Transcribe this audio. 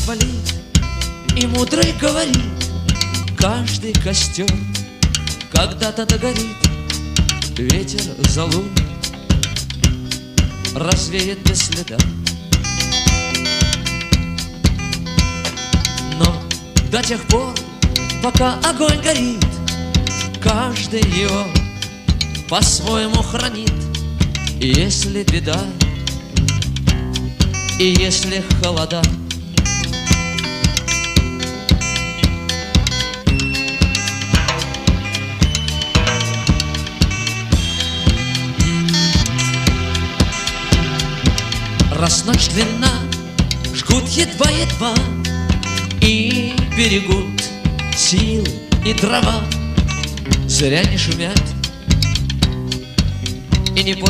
болит, и мудрый говорит: каждый костер когда-то догорит. Ветер залунит, развеет без следа. Но до тех пор, пока огонь горит, каждый его по-своему хранит. И если беда, и если холода, раз ночь длинна, жгут едва-едва и берегут сил и дрова. Зря не шумят и не портят